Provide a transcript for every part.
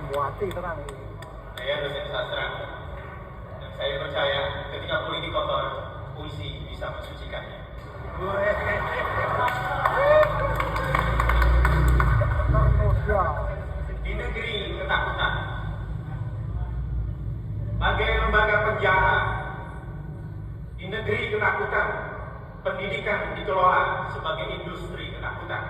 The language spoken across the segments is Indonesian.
muati tenang. Saya dosen sastra, dan saya percaya ketika politik kotor, puisi bisa mensucikannya. Di negeri ketakutan, bagai lembaga penjara, di negeri ketakutan, pendidikan dikelola sebagai industri ketakutan.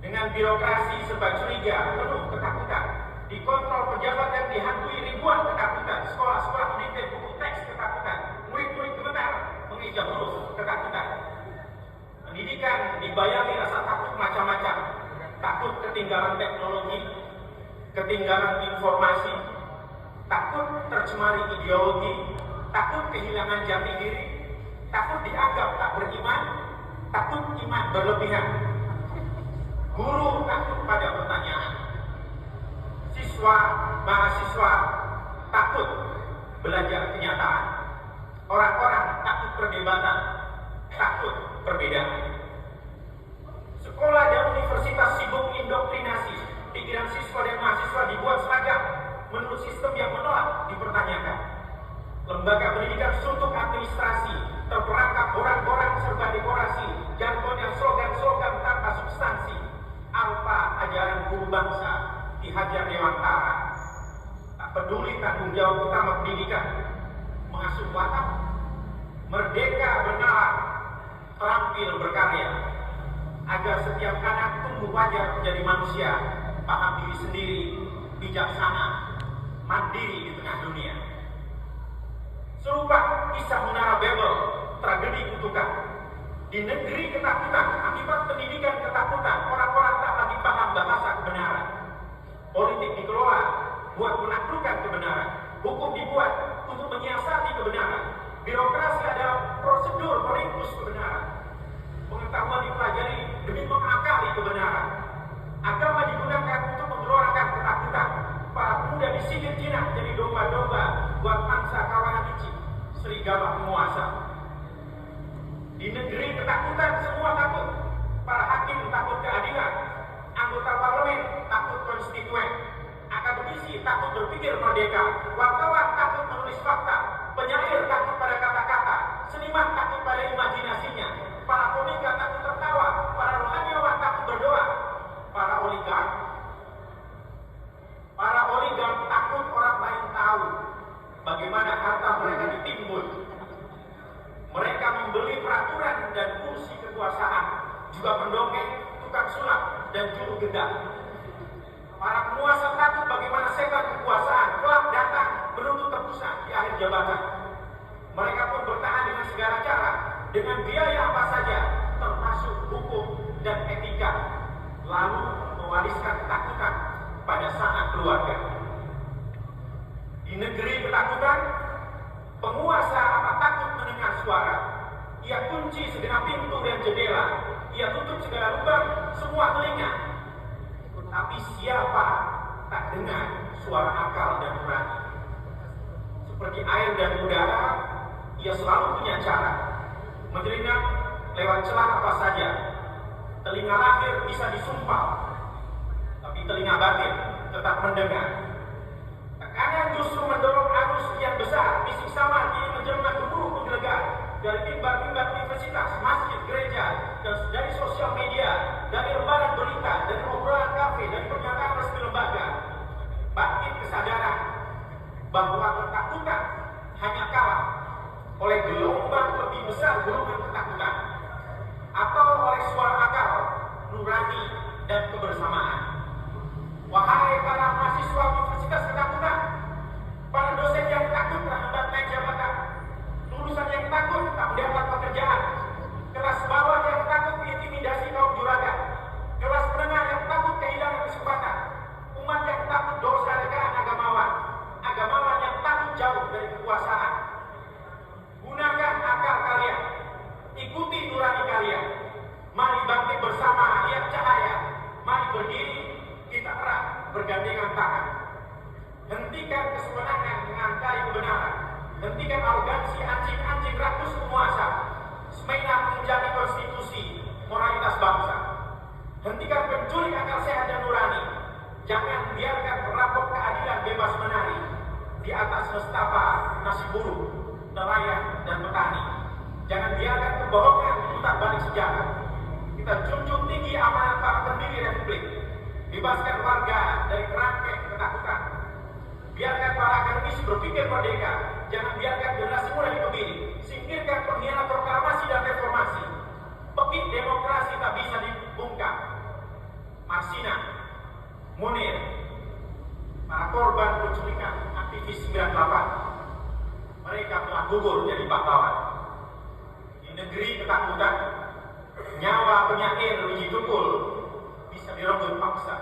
Dengan birokrasi serba curiga, penuh ketakutan, dikontrol pejabat yang dihantui ribuan ketakutan, sekolah-sekolah mendikte buku teks ketakutan, murid-murid gemetar mengeja huruf ketakutan. Pendidikan dibayangi rasa takut macam-macam, takut ketinggalan teknologi, ketinggalan informasi, takut tercemari ideologi, takut kehilangan jati diri, takut dianggap tak beriman, takut iman berlebihan. Guru takut pada pertanyaan, siswa, mahasiswa takut belajar kenyataan, orang-orang takut perdebatan, takut perbedaan. Sekolah dan universitas sibuk indoktrinasi, pikiran siswa dan mahasiswa dibuat seragam menurut sistem yang menolak dipertanyakan. Lembaga pendidikan suntuk administrasi, terperangkap borang-borang serba dekorasi, jargon yang slogan-slogan tanpa substansi. Alfa ajaran guru bangsa dihajar dewantara. Tak peduli tanggung jawab utama pendidikan, mengasuh watak, merdeka bernalar, terampil berkarya, agar setiap anak tumbuh wajar menjadi manusia, paham diri sendiri, bijaksana, mandiri di tengah dunia. Serupa kisah Menara Babel, tragedi kutukan. Di negeri ketakutan, akibat pendidikan ketakutan, orang-orang tak lagi paham bahasa kebenaran. Politik dikelola buat menaklukkan kebenaran. Hukum dibuat untuk menyiasati kebenaran. Birokrasi adalah prosedur meringkus kebenaran. Pengetahuan dipelajari demi mengakali kebenaran. Agama digunakan untuk menggelorakan ketakutan. Para pemuda disihir jinak jadi domba-domba buat mangsa kawanan licik, serigala penguasa. Di negeri ketakutan semua takut. Para hakim takut keadilan, anggota parlemen takut konstituen, akademisi takut berpikir merdeka, wartawan takut menulis fakta, penyair takut pada kata-kata, seniman takut pada imajinasinya, para komika takut tertawa, para rohaniawan takut berdoa, para oligark takut orang lain tahu bagaimana harta mereka ditimbun. Mereka membeli peraturan dan kursi kekuasaan, juga pendongeng, tukang sulap, dan juru gendam. Para penguasa takut bagaimana setan kekuasaan kelak datang menuntut tebusan di akhir jabatan. Mereka pun bertahan dengan segala cara, dengan biaya apa saja, termasuk hukum dan etika, lalu mewariskan ketakutan pada sanak keluarga. Di negeri ketakutan, penguasa apa takut mendengar suara. Ia kunci segenap pintu dan jendela. Ia tutup segala lubang, semua telinga. Tapi siapa tak dengar suara akal dan nurani? Seperti air dan udara, ia selalu punya cara menyelinap lewat celah apa saja. Telinga lahir bisa disumpal, tapi telinga batin tetap mendengar. Tekanan justru mendorong arus yang besar, fisik sama kini menjelma gemuruh menggelegar dari mimbar-mimbar universitas, masjid, gereja, dan dari sosial media, dari lembaran berita, dari obrolan kafe, dari pernyataan resmi lembaga. Bangkit kesadaran bahwa ketakutan hanya kalah oleh gelombang lebih besar gulungan ketakutan, atau oleh suara akal, nurani, dan kebersamaan. Wahai para mahasiswa universitas ketakutan, para dosen yang takut terhambat naik jabatan, lulusan yang takut tak mendapat pekerjaan, kelas bawah yang takut intimidasi kaum juragan, kelas menengah yang takut kehilangan kesempatan, umat yang takut dosa rekaan agamawan, agamawan yang takut jauh dari kekuasaan. Gunakan akal kalian, ikuti nurani kalian. Mari bangkit bersama, lihat cahaya. Mari berdiri, kita erat bergandengan tangan. Hentikan kesewenangan mengantai kebenaran. Hentikan arogansi anjing-anjing rakus penguasa. Semena menjadi konstitusi moralitas bangsa. Hentikan pencuri akal sehat dan nurani. Jangan biarkan bebas menari di atas nestapa nasib buruh, nelayan, dan petani. Jangan biarkan kebohongan putar balik sejarah. Kita junjung tinggi amanat para pendiri Republik. Bebaskan warga dari kerangkeng ketakutan. Biarkan para akademisi berpikir merdeka. Jangan biarkan generasi muda dikebiri. Singkirkan pengkhianat proklamasi dan reformasi. Pekik demokrasi tak bisa dibungkam. Marsina, Munir, para korban penculikan aktivis 98, mereka telah gugur jadi pahlawan. Di negeri ketakutan, nyawa penyair Wiji Tukul bisa direbut paksa,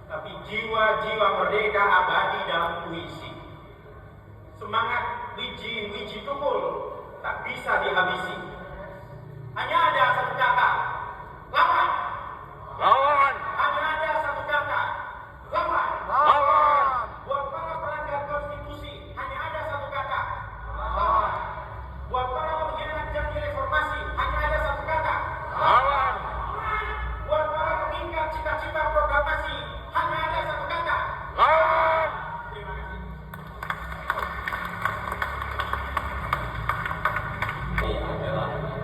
tapi jiwa-jiwa merdeka abadi dalam puisi. Semangat Wiji Tukul tak bisa dihabisi. Hanya ada satu kata, lawan. Lawan.